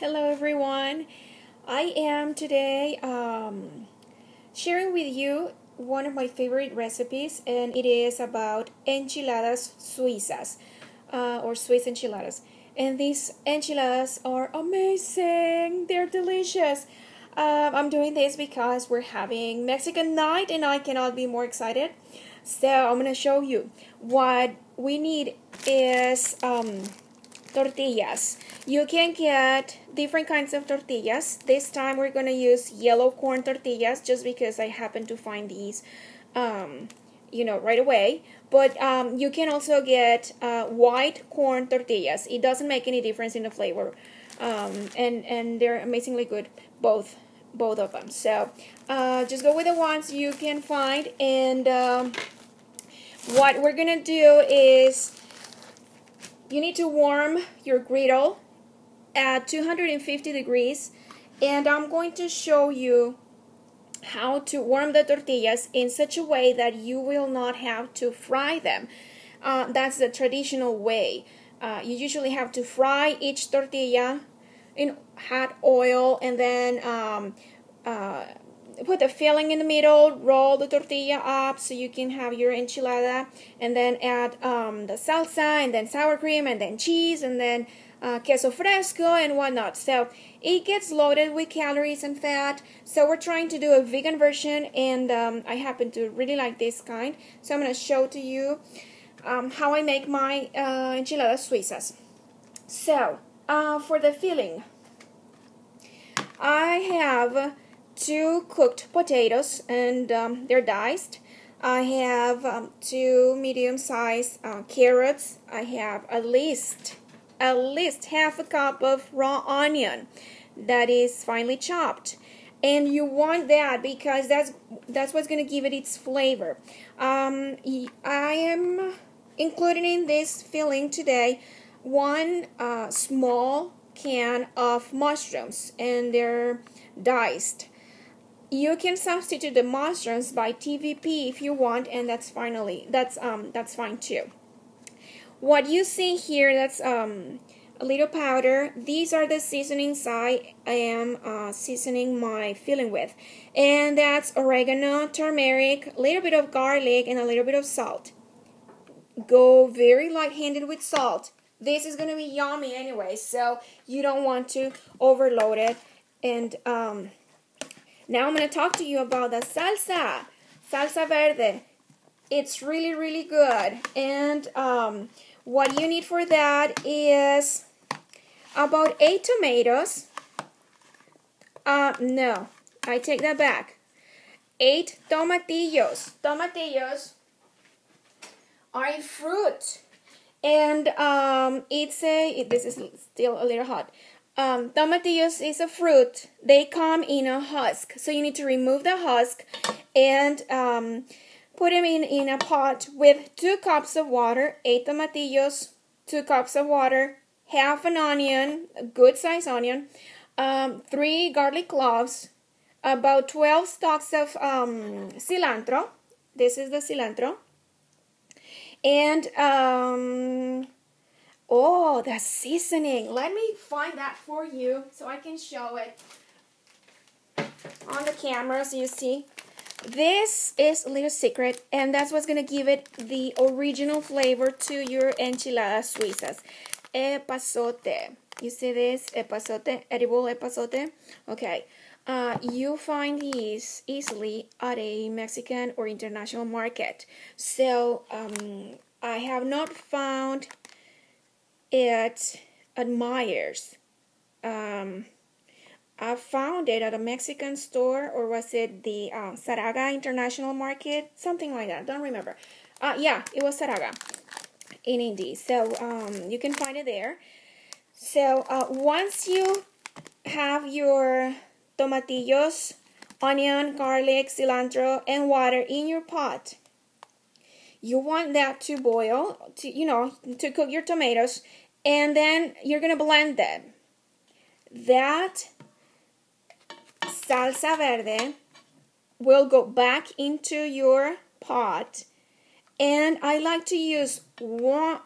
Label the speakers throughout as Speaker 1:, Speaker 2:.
Speaker 1: Hello everyone. I am today sharing with you one of my favorite recipes, and it is about enchiladas suizas or Swiss enchiladas. And these enchiladas are amazing. They're delicious. I'm doing this because we're having Mexican night and I cannot be more excited. So I'm going to show you. What we need is tortillas. You can get different kinds of tortillas. This time we're going to use yellow corn tortillas just because I happen to find these right away. But you can also get white corn tortillas. It doesn't make any difference in the flavor. And they're amazingly good, both of them. So just go with the ones you can find. And what we're going to do is you need to warm your griddle at 250 degrees, and I'm going to show you how to warm the tortillas in such a way that you will not have to fry them. That's the traditional way. You usually have to fry each tortilla in hot oil, and then put the filling in the middle, roll the tortilla up so you can have your enchilada, and then add the salsa, and then sour cream, and then cheese, and then queso fresco and whatnot. So it gets loaded with calories and fat. So we're trying to do a vegan version, and I happen to really like this kind. So I'm going to show to you how I make my enchiladas suizas. So for the filling, I have 2 cooked potatoes, and they're diced. I have 2 medium-sized carrots. I have at least half a cup of raw onion that is finely chopped, and you want that because that's what's going to give it its flavor. I am including in this filling today 1 small can of mushrooms, and they're diced. You can substitute the mushrooms by TVP if you want, and that's fine too. What you see here, that's a little powder. These are the seasonings I am seasoning my filling with, and that's oregano, turmeric, a little bit of garlic, and a little bit of salt. Go very light-handed with salt. This is going to be yummy anyway, so you don't want to overload it. And now I'm going to talk to you about the salsa verde. It's really, really good. And what you need for that is about 8 tomatoes. No, I take that back. 8 tomatillos. Tomatillos are a fruit. And this is still a little hot. Tomatillos is a fruit. They come in a husk, so you need to remove the husk and put them in a pot with 2 cups of water. 8 tomatillos, 2 cups of water, half an onion, a good size onion, 3 garlic cloves, about 12 stalks of cilantro. This is the cilantro. And oh, the seasoning. Let me find that for you so I can show it on the camera so you see. This is a little secret, and that's what's going to give it the original flavor to your enchiladas suizas. Epazote. You see this? Epazote, edible epazote. Okay. You find these easily at a Mexican or international market. So I have not found it at Myers. I found it at a Mexican store, or was it the Saraga International Market? Something like that. Don't remember. Yeah, it was Saraga in Indy. So you can find it there. So once you have your tomatillos, onion, garlic, cilantro, and water in your pot, you want that to boil, to cook your tomatoes, and then you're going to blend them. That salsa verde will go back into your pot, and I like to use 2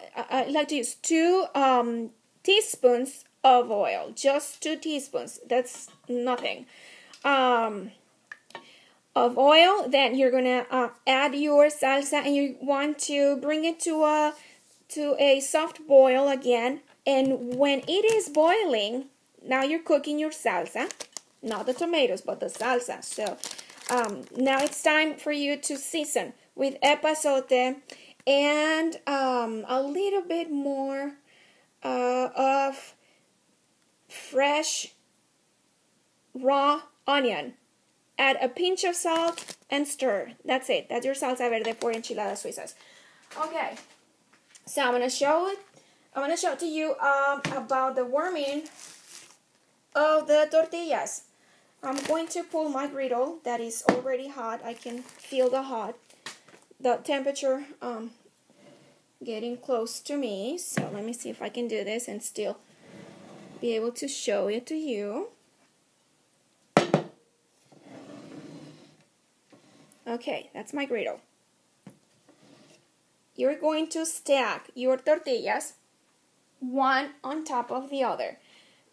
Speaker 1: teaspoons of oil, just 2 teaspoons. That's nothing. Of oil. Then you're gonna add your salsa, and you want to bring it to a soft boil again. And when it is boiling, now you're cooking your salsa, not the tomatoes, but the salsa. So now it's time for you to season with epazote and a little bit more of fresh raw onion. Add a pinch of salt and stir. That's it. That's your salsa verde for enchiladas suizas. Okay, so I'm gonna show to you about the warming of the tortillas. I'm going to pull my griddle that is already hot. I can feel the temperature getting close to me. So let me see if I can do this and still be able to show it to you. Okay, that's my griddle. You're going to stack your tortillas one on top of the other.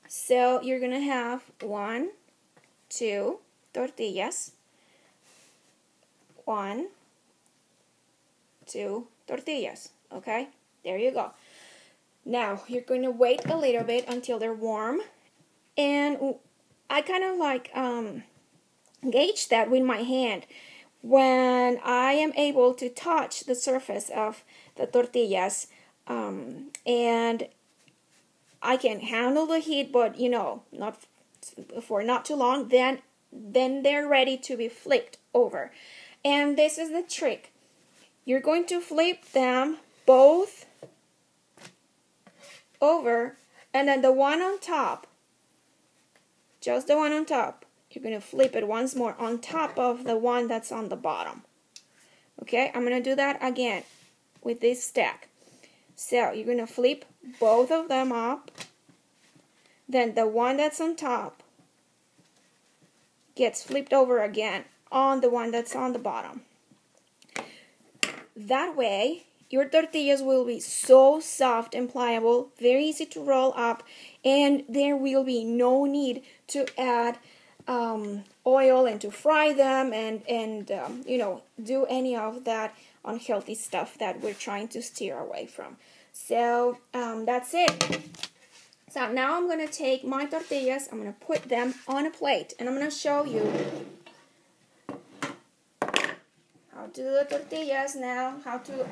Speaker 1: So you're going to have 1, 2 tortillas. 1, 2 tortillas. Okay, there you go. Now you're going to wait a little bit until they're warm. And I kind of like gauge that with my hand. When I am able to touch the surface of the tortillas, and I can handle the heat, but not too long, then they're ready to be flipped over. And this is the trick. You're going to flip them both over, and then the one on top, just the one on top, you're going to flip it once more on top of the one that's on the bottom. Okay, I'm going to do that again with this stack. So you're going to flip both of them up. Then the one that's on top gets flipped over again on the one that's on the bottom. That way, your tortillas will be so soft and pliable, very easy to roll up, and there will be no need to add oil and to fry them and do any of that unhealthy stuff that we're trying to steer away from. So that's it. So now I'm going to take my tortillas, I'm going to put them on a plate, and I'm going to show you how to do the tortillas now, how to,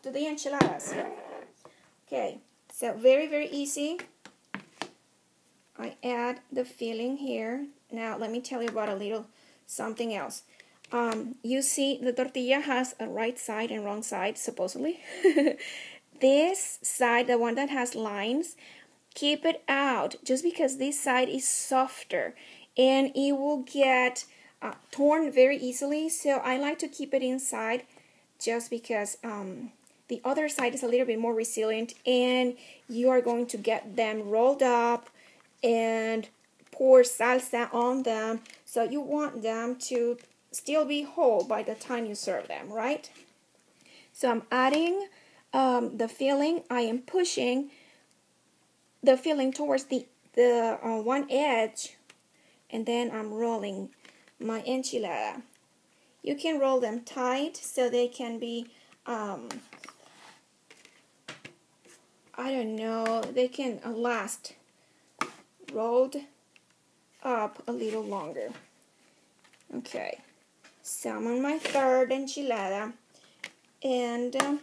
Speaker 1: do the enchiladas. Okay, so very, very easy. I add the filling here. Now let me tell you about a little something else. You see the tortilla has a right side and wrong side, supposedly. This side, the one that has lines, keep it out just because this side is softer and it will get torn very easily. So I like to keep it inside just because the other side is a little bit more resilient, and you are going to get them rolled up and pour salsa on them. So you want them to still be whole by the time you serve them, right? So I'm adding the filling. I am pushing the filling towards the one edge, and then I'm rolling my enchilada. You can roll them tight so they can be they can last rolled up a little longer. Okay, so I'm on my third enchilada, and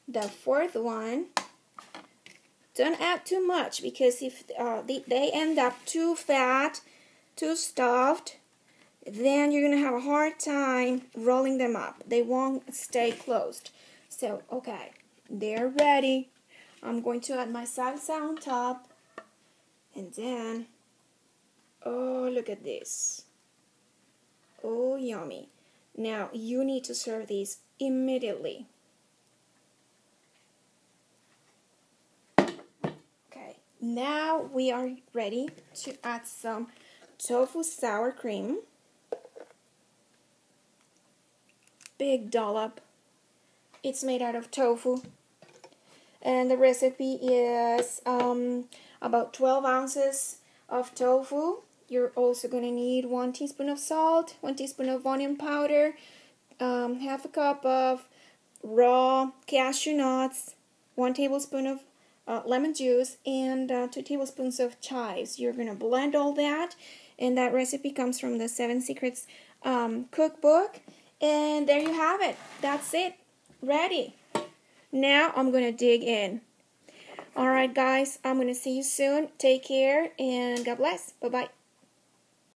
Speaker 1: the fourth one, don't add too much, because if they end up too fat, too stuffed, then you're going to have a hard time rolling them up. They won't stay closed. So, okay, they're ready. I'm going to add my salsa on top. And then, oh, look at this. Oh, yummy. Now, you need to serve these immediately. Okay, now we are ready to add some tofu sour cream. Big dollop. It's made out of tofu. And the recipe is about 12 ounces of tofu. You're also going to need 1 teaspoon of salt, 1 teaspoon of onion powder, half a cup of raw cashew nuts, 1 tablespoon of lemon juice, and 2 tablespoons of chives. You're going to blend all that, and that recipe comes from the 7 Secrets cookbook. And there you have it. That's it. Ready. Now I'm going to dig in. Alright guys, I'm going to see you soon. Take care and God bless. Bye-bye.